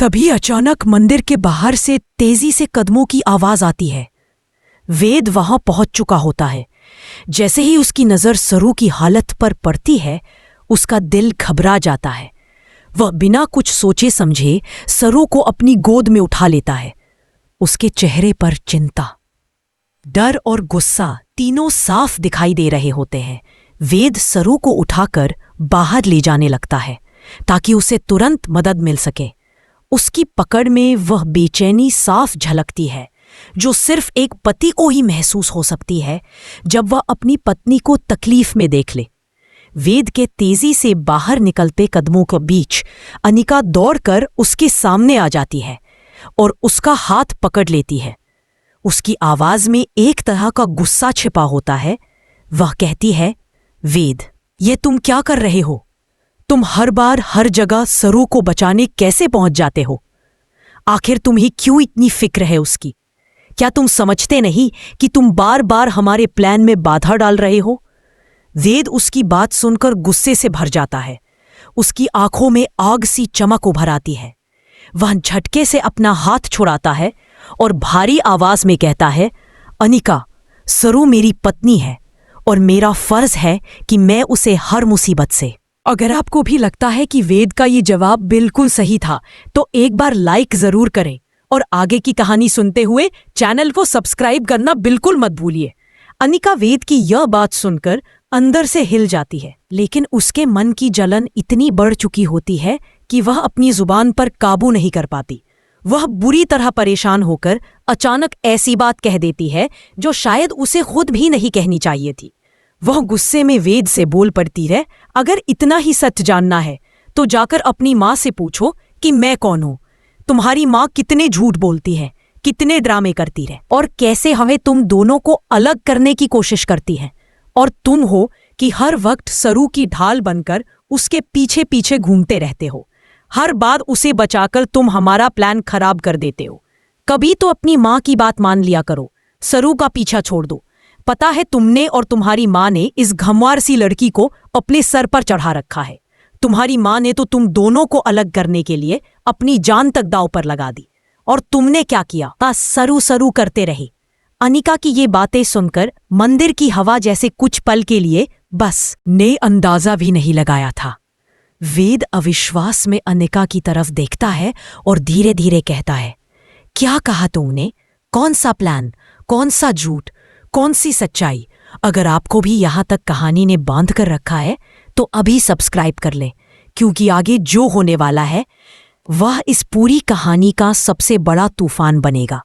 तभी अचानक मंदिर के बाहर से तेजी से कदमों की आवाज आती है। वेद वहां पहुंच चुका होता है। जैसे ही उसकी नजर सरू की हालत पर पड़ती है, उसका दिल घबरा जाता है। वह बिना कुछ सोचे समझे सरू को अपनी गोद में उठा लेता है। उसके चेहरे पर चिंता, डर और गुस्सा तीनों साफ दिखाई दे रहे होते हैं। वेद सरू को उठाकर बाहर ले जाने लगता है ताकि उसे तुरंत मदद मिल सके। उसकी पकड़ में वह बेचैनी साफ झलकती है जो सिर्फ एक पति को ही महसूस हो सकती है जब वह अपनी पत्नी को तकलीफ में देख ले। वेद के तेजी से बाहर निकलते कदमों के बीच अनिका दौड़कर उसके सामने आ जाती है और उसका हाथ पकड़ लेती है। उसकी आवाज में एक तरह का गुस्सा छिपा होता है। वह कहती है, वेद, ये तुम क्या कर रहे हो? तुम हर बार हर जगह सरू को बचाने कैसे पहुंच जाते हो? आखिर तुम्हें क्यों इतनी फिक्र है उसकी? क्या तुम समझते नहीं कि तुम बार बार हमारे प्लान में बाधा डाल रहे हो? वेद उसकी बात सुनकर गुस्से से भर जाता है। उसकी आंखों में आग सी चमक उभर आती है। वह झटके से अपना हाथ छुड़ाता है और भारी आवाज में कहता है, अनिका, सरू मेरी पत्नी है और मेरा फर्ज है कि मैं उसे हर मुसीबत से। अगर आपको भी लगता है कि वेद का ये जवाब बिल्कुल सही था तो एक बार लाइक जरूर करें और आगे की कहानी सुनते हुए चैनल को सब्सक्राइब करना बिल्कुल मत भूलिए। अनिका वेद की यह बात सुनकर अंदर से हिल जाती है, लेकिन उसके मन की जलन इतनी बढ़ चुकी होती है कि वह अपनी जुबान पर काबू नहीं कर पाती। वह बुरी तरह परेशान होकर अचानक ऐसी बात कह देती है जो शायद उसे खुद भी नहीं कहनी चाहिए थी। वह गुस्से में वेद से बोल पड़ती है, अगर इतना ही सच जानना है तो जाकर अपनी माँ से पूछो कि मैं कौन हूँ। तुम्हारी माँ कितने झूठ बोलती है, कितने ड्रामे करती है और कैसे हमें तुम दोनों को अलग करने की कोशिश करती है। और तुम हो कि हर वक्त सरू की ढाल बनकर उसके पीछे पीछे घूमते रहते हो। हर बार उसे बचाकर तुम हमारा प्लान खराब कर देते हो। कभी तो अपनी माँ की बात मान लिया करो, सरू का पीछा छोड़ दो। पता है तुमने और तुम्हारी माँ ने इस घमवार सी लड़की को अपने सर पर चढ़ा रखा है। तुम्हारी माँ ने तो तुम दोनों को अलग करने के लिए अपनी जान तक दांव पर लगा दी और तुमने क्या किया? बस सरू सरू करते रहे। अनिका की ये बातें सुनकर मंदिर की हवा जैसे कुछ पल के लिए बस ने अंदाजा भी नहीं लगाया था। वेद अविश्वास में अनिका की तरफ देखता है और धीरे धीरे कहता है, क्या कहा तुमने? कौन सा प्लान, कौन सा झूठ, कौन सी सच्चाई? अगर आपको भी यहां तक कहानी ने बांध कर रखा है तो अभी सब्सक्राइब कर ले, क्योंकि आगे जो होने वाला है वह इस पूरी कहानी का सबसे बड़ा तूफान बनेगा।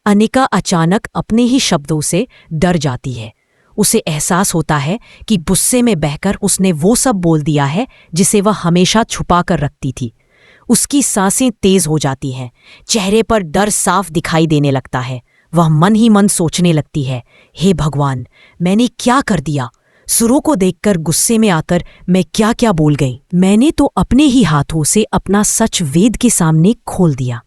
अनिका अचानक अपने ही शब्दों से डर जाती है। उसे एहसास होता है कि गुस्से में बहकर उसने वो सब बोल दिया है जिसे वह हमेशा छुपा कर रखती थी। उसकी सांसें तेज हो जाती हैं, चेहरे पर डर साफ दिखाई देने लगता है। वह मन ही मन सोचने लगती है, हे भगवान, मैंने क्या कर दिया? सरू को देखकर गुस्से में आकर मैं क्या क्या बोल गई। मैंने तो अपने ही हाथों से अपना सच वेद के सामने खोल दिया।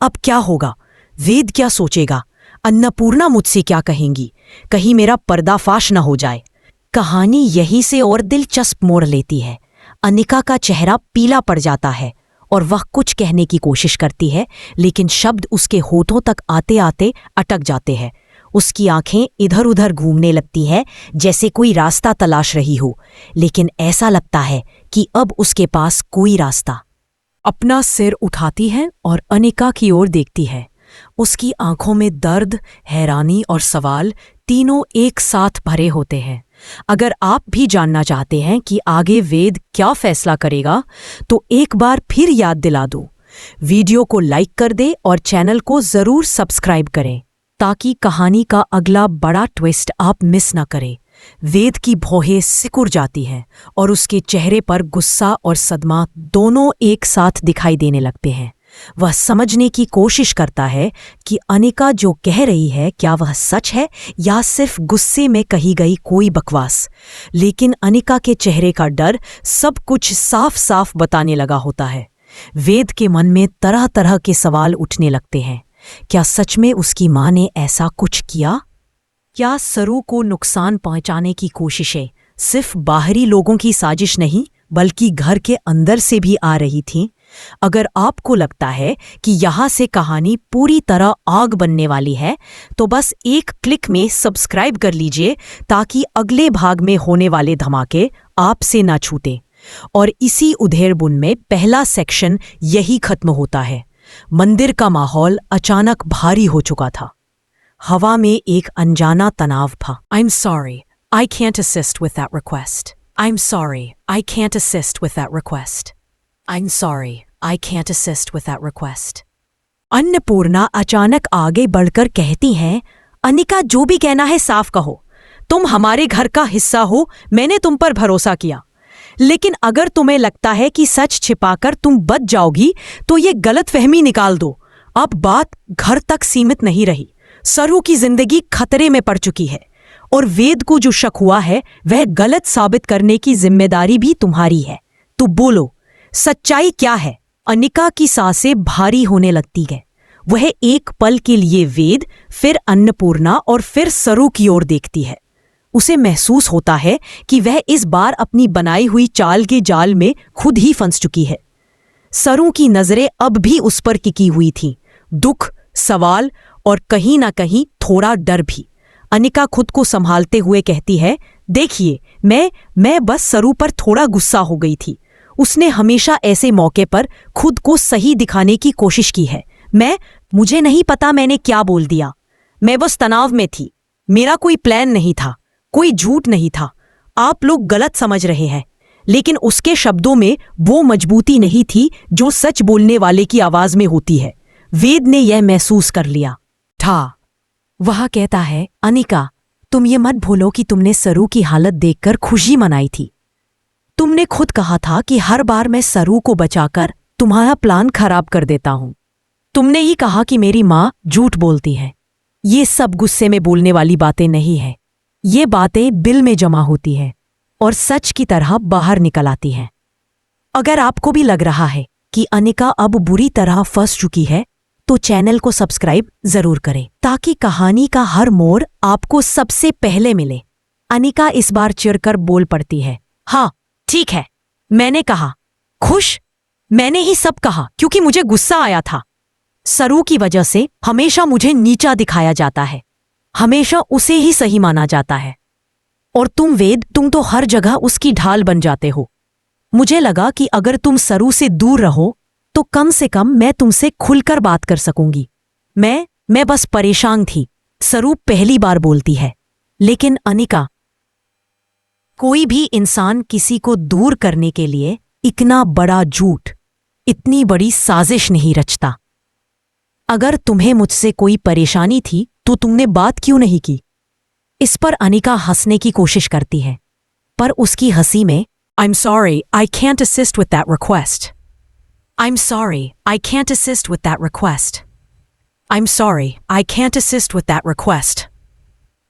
अब क्या होगा? वेद क्या सोचेगा? अन्नपूर्णा मुझसे क्या कहेंगी? कहीं मेरा पर्दाफाश न हो जाए। कहानी यहीं से और दिलचस्प मोड़ लेती है। अनिका का चेहरा पीला पड़ जाता है और वह कुछ कहने की कोशिश करती है, लेकिन शब्द उसके होठों तक आते आते अटक जाते हैं। उसकी आंखें इधर उधर घूमने लगती हैं जैसे कोई रास्ता तलाश रही हो, लेकिन ऐसा लगता है कि अब उसके पास कोई रास्ता। अपना सिर उठाती है और अनिका की ओर देखती है। उसकी आंखों में दर्द, हैरानी और सवाल तीनों एक साथ भरे होते हैं। अगर आप भी जानना चाहते हैं कि आगे वेद क्या फैसला करेगा तो एक बार फिर याद दिला दूं, वीडियो को लाइक कर दे और चैनल को जरूर सब्सक्राइब करें ताकि कहानी का अगला बड़ा ट्विस्ट आप मिस न करें। वेद की भौहें सिकुड़ जाती हैं और उसके चेहरे पर गुस्सा और सदमा दोनों एक साथ दिखाई देने लगते हैं। वह समझने की कोशिश करता है कि अनिका जो कह रही है क्या वह सच है या सिर्फ गुस्से में कही गई कोई बकवास। लेकिन अनिका के चेहरे का डर सब कुछ साफ साफ बताने लगा होता है। वेद के मन में तरह तरह के सवाल उठने लगते हैं। क्या सच में उसकी माँ ने ऐसा कुछ किया? क्या सरू को नुकसान पहुंचाने की कोशिशें सिर्फ बाहरी लोगों की साजिश नहीं बल्कि घर के अंदर से भी आ रही थीं? अगर आपको लगता है कि यहाँ से कहानी पूरी तरह आग बनने वाली है तो बस एक क्लिक में सब्सक्राइब कर लीजिए ताकि अगले भाग में होने वाले धमाके आपसे ना छूटे। और इसी उधेड़बुन में पहला सेक्शन यही खत्म होता है। मंदिर का माहौल अचानक भारी हो चुका था। हवा में एक अनजाना तनाव था। I am sorry, I can't assist with that request. I am sorry, I can't assist with that request. I am sorry, I can't assist with that request. Annapurna अचानक आगे बढ़कर कहती हैं, अनिका, जो भी कहना है साफ कहो। तुम हमारे घर का हिस्सा हो, मैंने तुम पर भरोसा किया। लेकिन अगर तुम्हें लगता है कि सच छिपाकर तुम बच जाओगी तो ये गलतफहमी निकाल दो। अब बात घर तक सीमित नहीं रही। सरू की जिंदगी खतरे में पड़ चुकी है और वेद को जो शक हुआ है वह गलत साबित करने की जिम्मेदारी भी तुम्हारी है। तो बोलो, सच्चाई क्या है? अनिका की सांसें भारी होने लगती है। वह एक पल के लिए वेद, फिर अन्नपूर्णा और फिर सरू की ओर देखती है। उसे महसूस होता है कि वह इस बार अपनी बनाई हुई चाल के जाल में खुद ही फंस चुकी है। सरू की नजरें अब भी उस पर टिकी हुई थीं, दुख, सवाल और कहीं ना कहीं थोड़ा डर भी। अनिका खुद को संभालते हुए कहती है, देखिए, मैं बस सरू पर थोड़ा गुस्सा हो गई थी। उसने हमेशा ऐसे मौके पर खुद को सही दिखाने की कोशिश की है। मुझे नहीं पता मैंने क्या बोल दिया। मैं बस तनाव में थी। मेरा कोई प्लान नहीं था, कोई झूठ नहीं था। आप लोग गलत समझ रहे हैं, लेकिन उसके शब्दों में वो मजबूती नहीं थी जो सच बोलने वाले की आवाज में होती है। वेद ने यह महसूस कर लिया था। वह कहता है, अनिका, तुम ये मत भूलो कि तुमने सरू की हालत देखकर खुशी मनाई थी। तुमने खुद कहा था कि हर बार मैं सरू को बचाकर तुम्हारा प्लान खराब कर देता हूं। तुमने ही कहा कि मेरी माँ झूठ बोलती है। ये सब गुस्से में बोलने वाली बातें नहीं है। ये बातें दिल में जमा होती हैं और सच की तरह बाहर निकल आती हैं। अगर आपको भी लग रहा है कि अनिका अब बुरी तरह फंस चुकी है तो चैनल को सब्सक्राइब जरूर करें ताकि कहानी का हर मोड़ आपको सबसे पहले मिले। अनिका इस बार चिढ़कर बोल पड़ती है, हाँ ठीक है, मैंने कहा। खुश? मैंने ही सब कहा क्योंकि मुझे गुस्सा आया था। सरू की वजह से हमेशा मुझे नीचा दिखाया जाता है, हमेशा उसे ही सही माना जाता है। और तुम वेद, तुम तो हर जगह उसकी ढाल बन जाते हो। मुझे लगा कि अगर तुम सरू से दूर रहो तो कम से कम मैं तुमसे खुलकर बात कर सकूंगी। मैं बस परेशान थी। सरू पहली बार बोलती है। लेकिन अनिका, कोई भी इंसान किसी को दूर करने के लिए इतना बड़ा झूठ, इतनी बड़ी साजिश नहीं रचता। अगर तुम्हें मुझसे कोई परेशानी थी तो तुमने बात क्यों नहीं की? इस पर अनिका हंसने की कोशिश करती है, पर उसकी हंसी में I'm sorry, I can't assist with that request. I'm sorry, I can't assist with that request. I'm sorry, I can't assist with that request.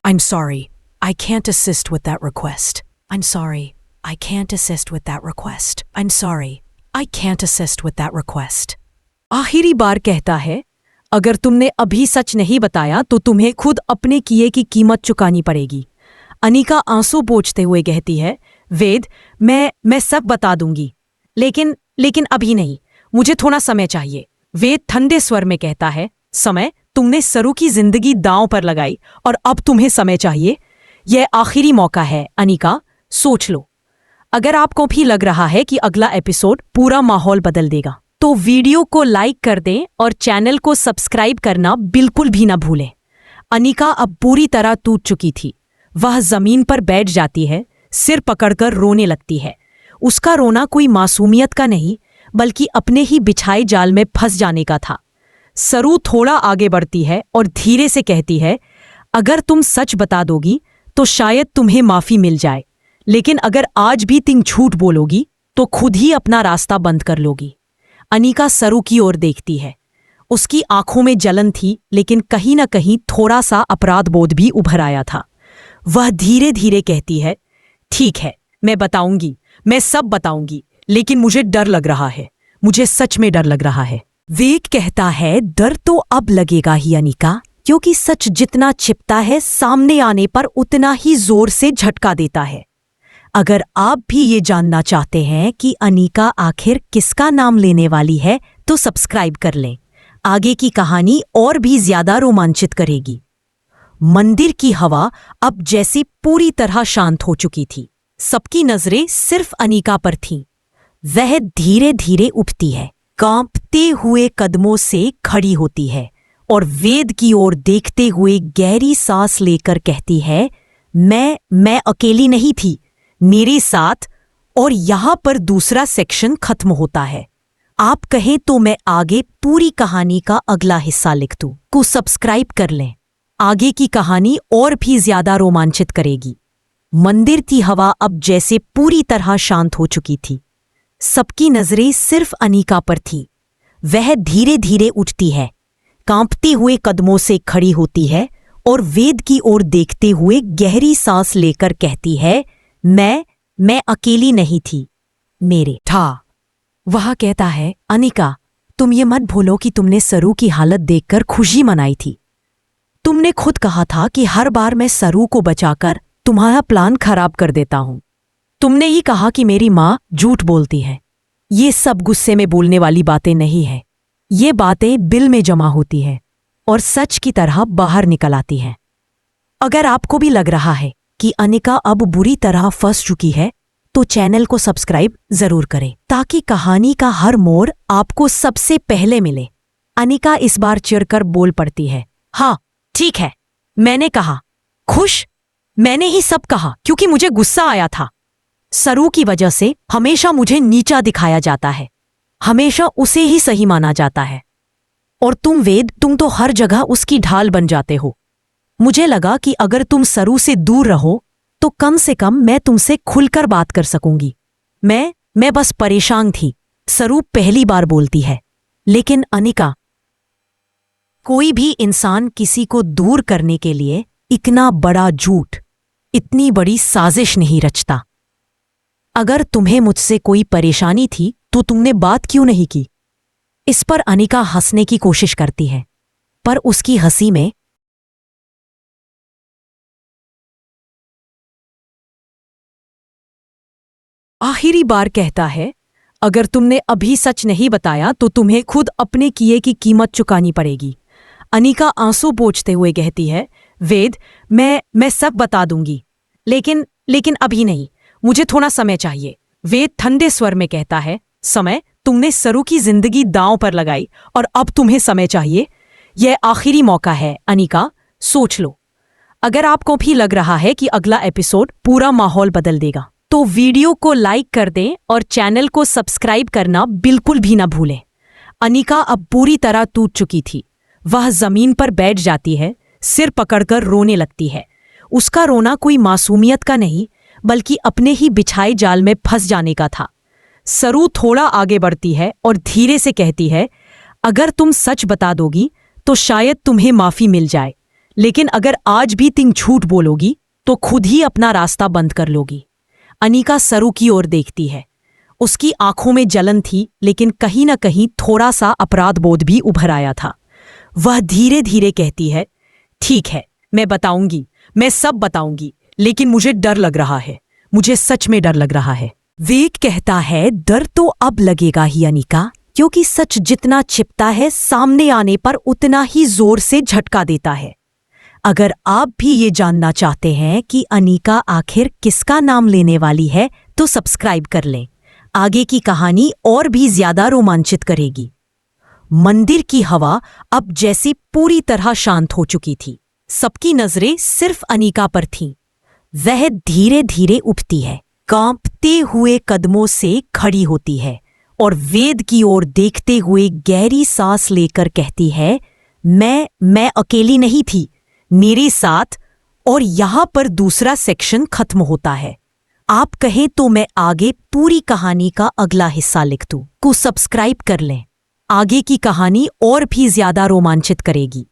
I'm sorry, I can't assist with that request. I'm sorry, I can't assist with that request. I'm sorry, I can't assist with that request. आखिरी बार कहता है, अगर तुमने अभी सच नहीं बताया तो तुम्हें खुद अपने किए की कीमत चुकानी पड़ेगी। अनिका आंसू पोंछते हुए कहती है, वेद, मैं सब बता दूंगी, लेकिन अभी नहीं, मुझे थोड़ा समय चाहिए। वेद ठंडे स्वर में कहता है, समय? तुमने सरू की जिंदगी दांव पर लगाई और अब तुम्हें समय चाहिए? यह आखिरी मौका है अनिका, सोच लो। अगर आपको भी लग रहा है कि अगला एपिसोड पूरा माहौल बदल देगा तो वीडियो को लाइक कर दें और चैनल को सब्सक्राइब करना बिल्कुल भी ना भूलें। अनिका अब पूरी तरह टूट चुकी थी। वह जमीन पर बैठ जाती है, सिर पकड़कर रोने लगती है। उसका रोना कोई मासूमियत का नहीं, बल्कि अपने ही बिछाए जाल में फंस जाने का था। सरू थोड़ा आगे बढ़ती है और धीरे से कहती है, अगर तुम सच बता दोगी तो शायद तुम्हें माफी मिल जाए, लेकिन अगर आज भी तुम झूठ बोलोगी तो खुद ही अपना रास्ता बंद कर लोगी। अनिका सरू की ओर देखती है। उसकी आंखों में जलन थी, लेकिन कहीं न कहीं थोड़ा सा अपराध बोध भी उभर आया था। वह धीरे धीरे कहती है, ठीक है, मैं बताऊंगी, मैं सब बताऊंगी, लेकिन मुझे डर लग रहा है, मुझे सच में डर लग रहा है। वेद कहता है, डर तो अब लगेगा ही अनिका, क्योंकि सच जितना छिपता है सामने आने पर उतना ही जोर से झटका देता है। अगर आप भी ये जानना चाहते हैं कि अनीका आखिर किसका नाम लेने वाली है तो सब्सक्राइब कर लें। आगे की कहानी और भी ज्यादा रोमांचित करेगी। मंदिर की हवा अब जैसे पूरी तरह शांत हो चुकी थी। सबकी नजरें सिर्फ अनीका पर थीं। वह धीरे धीरे उठती है, कांपते हुए कदमों से खड़ी होती है और वेद की ओर देखते हुए गहरी सांस लेकर कहती है, मैं अकेली नहीं थी, मेरे साथ। और यहां पर दूसरा सेक्शन खत्म होता है। आप कहें तो मैं आगे पूरी कहानी का अगला हिस्सा लिख दूं। को सब्सक्राइब कर लें। आगे की कहानी और भी ज्यादा रोमांचित करेगी। मंदिर की हवा अब जैसे पूरी तरह शांत हो चुकी थी। सबकी नजरें सिर्फ अनीका पर थी। वह धीरे धीरे उठती है, कांपते हुए कदमों से खड़ी होती है और वेद की ओर देखते हुए गहरी सांस लेकर कहती है, मैं अकेली नहीं थी, मेरे था। वह कहता है, अनीका, तुम ये मत भूलो कि तुमने सरू की हालत देखकर खुशी मनाई थी। तुमने खुद कहा था कि हर बार मैं सरू को बचाकर तुम्हारा प्लान खराब कर देता हूं। तुमने ही कहा कि मेरी माँ झूठ बोलती है। ये सब गुस्से में बोलने वाली बातें नहीं है। ये बातें दिल में जमा होती हैं और सच की तरह बाहर निकल आती हैं। अगर आपको भी लग रहा है कि अनीका अब बुरी तरह फंस चुकी है तो चैनल को सब्सक्राइब जरूर करें ताकि कहानी का हर मोड़ आपको सबसे पहले मिले। अनीका इस बार चिढ़कर बोल पड़ती है, हाँ ठीक है, मैंने कहा। खुश? मैंने ही सब कहा क्योंकि मुझे गुस्सा आया था। सरू की वजह से हमेशा मुझे नीचा दिखाया जाता है, हमेशा उसे ही सही माना जाता है। और तुम वेद, तुम तो हर जगह उसकी ढाल बन जाते हो। मुझे लगा कि अगर तुम सरू से दूर रहो तो कम से कम मैं तुमसे खुलकर बात कर सकूंगी। मैं बस परेशान थी। सरू पहली बार बोलती है। लेकिन अनीका, कोई भी इंसान किसी को दूर करने के लिए इतना बड़ा झूठ, इतनी बड़ी साजिश नहीं रचता। अगर तुम्हें मुझसे कोई परेशानी थी तो तुमने बात क्यों नहीं की? इस पर अनीका हंसने की कोशिश करती है, पर उसकी हंसी में आखिरी बार कहता है, अगर तुमने अभी सच नहीं बताया तो तुम्हें खुद अपने किए की कीमत चुकानी पड़ेगी। अनीका आंसू पोंछते हुए कहती है, वेद, मैं सब बता दूंगी, लेकिन अभी नहीं, मुझे थोड़ा समय चाहिए। वेद ठंडे स्वर में कहता है, समय? तुमने सरू की जिंदगी दांव पर लगाई और अब तुम्हें समय चाहिए? यह आखिरी मौका है अनीका, सोच लो। अगर आपको भी लग रहा है कि अगला एपिसोड पूरा माहौल बदल देगा तो वीडियो को लाइक कर दें और चैनल को सब्सक्राइब करना बिल्कुल भी ना भूलें। अनीका अब पूरी तरह टूट चुकी थी। वह जमीन पर बैठ जाती है, सिर पकड़कर रोने लगती है। उसका रोना कोई मासूमियत का नहीं बल्कि अपने ही बिछाए जाल में फंस जाने का था। सरू थोड़ा आगे बढ़ती है और धीरे से कहती है, अगर तुम सच बता दोगी तो शायद तुम्हें माफी मिल जाए, लेकिन अगर आज भी तुम झूठ बोलोगी तो खुद ही अपना रास्ता बंद कर लोगी। अनीका सरू की ओर देखती है। उसकी आंखों में जलन थी, लेकिन कहीं न कहीं थोड़ा सा अपराध बोध भी उभर आया था। वह धीरे धीरे कहती है, ठीक है, मैं बताऊंगी, मैं सब बताऊंगी, लेकिन मुझे डर लग रहा है, मुझे सच में डर लग रहा है। वेद कहता है, डर तो अब लगेगा ही अनीका, क्योंकि सच जितना छिपता है सामने आने पर उतना ही जोर से झटका देता है। अगर आप भी ये जानना चाहते हैं कि अनीका आखिर किसका नाम लेने वाली है तो सब्सक्राइब कर लें। आगे की कहानी और भी ज्यादा रोमांचित करेगी। मंदिर की हवा अब जैसे पूरी तरह शांत हो चुकी थी। सबकी नजरें सिर्फ अनीका पर थीं। वह धीरे धीरे उठती है, कांपते हुए कदमों से खड़ी होती है और वेद की ओर देखते हुए गहरी सांस लेकर कहती है, मैं अकेली नहीं थी, मेरे साथ। और यहां पर दूसरा सेक्शन खत्म होता है। आप कहें तो मैं आगे पूरी कहानी का अगला हिस्सा लिख दूं। को सब्सक्राइब कर लें। आगे की कहानी और भी ज्यादा रोमांचित करेगी।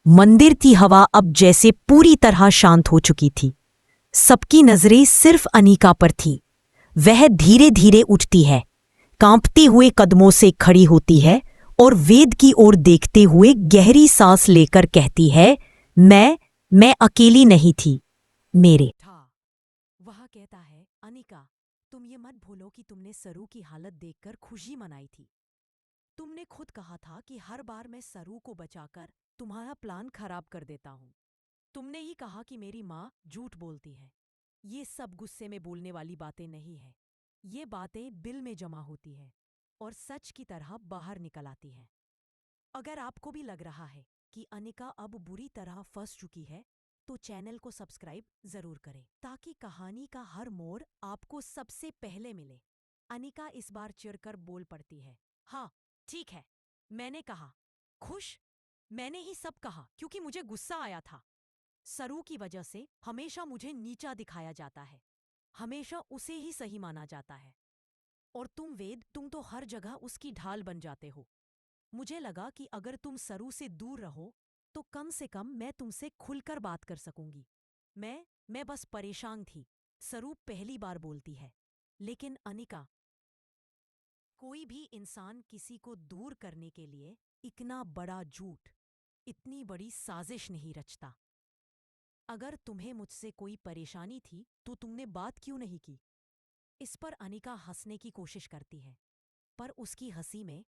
मंदिर की हवा अब जैसे पूरी तरह शांत हो चुकी थी। सबकी नजरें सिर्फ अनीका पर थी। वह धीरे धीरे उठती है, कांपते हुए कदमों से खड़ी होती है और वेद की ओर देखते हुए गहरी सांस लेकर कहती है, मैं अकेली नहीं थी, मेरे था। वह कहता है, अनीका, ये मत भूलो कि तुमने सरू की हालत देखकर खुशी मनाई थी। तुमने खुद कहा था कि हर बार मैं सरू को बचाकर तुम्हारा प्लान खराब कर देता हूं। तुमने ही कहा कि मेरी माँ झूठ बोलती है। ये सब गुस्से में बोलने वाली बातें नहीं है। ये बातें दिल में जमा होती है और सच की तरह बाहर निकल आती हैं। अगर आपको भी लग रहा है कि अनिका अब बुरी तरह फंस चुकी है, तो चैनल को सब्सक्राइब जरूर करें ताकि कहानी का हर मोड़ आपको सबसे पहले मिले। अनिका इस बार चिढ़कर बोल पड़ती है, हाँ ठीक है, मैंने कहा। खुश? मैंने ही सब कहा क्योंकि मुझे गुस्सा आया था। सरू की वजह से हमेशा मुझे नीचा दिखाया जाता है, हमेशा उसे ही सही माना जाता है। और तुम वेद, तुम तो हर जगह उसकी ढाल बन जाते हो। मुझे लगा कि अगर तुम सरू से दूर रहो तो कम से कम मैं तुमसे खुलकर बात कर सकूंगी। मैं बस परेशान थी। सरू पहली बार बोलती है। लेकिन अनिका, कोई भी इंसान किसी को दूर करने के लिए इतना बड़ा झूठ, इतनी बड़ी साजिश नहीं रचता। अगर तुम्हें मुझसे कोई परेशानी थी तो तुमने बात क्यों नहीं की? इस पर अनिका हंसने की कोशिश करती है, पर उसकी हंसी में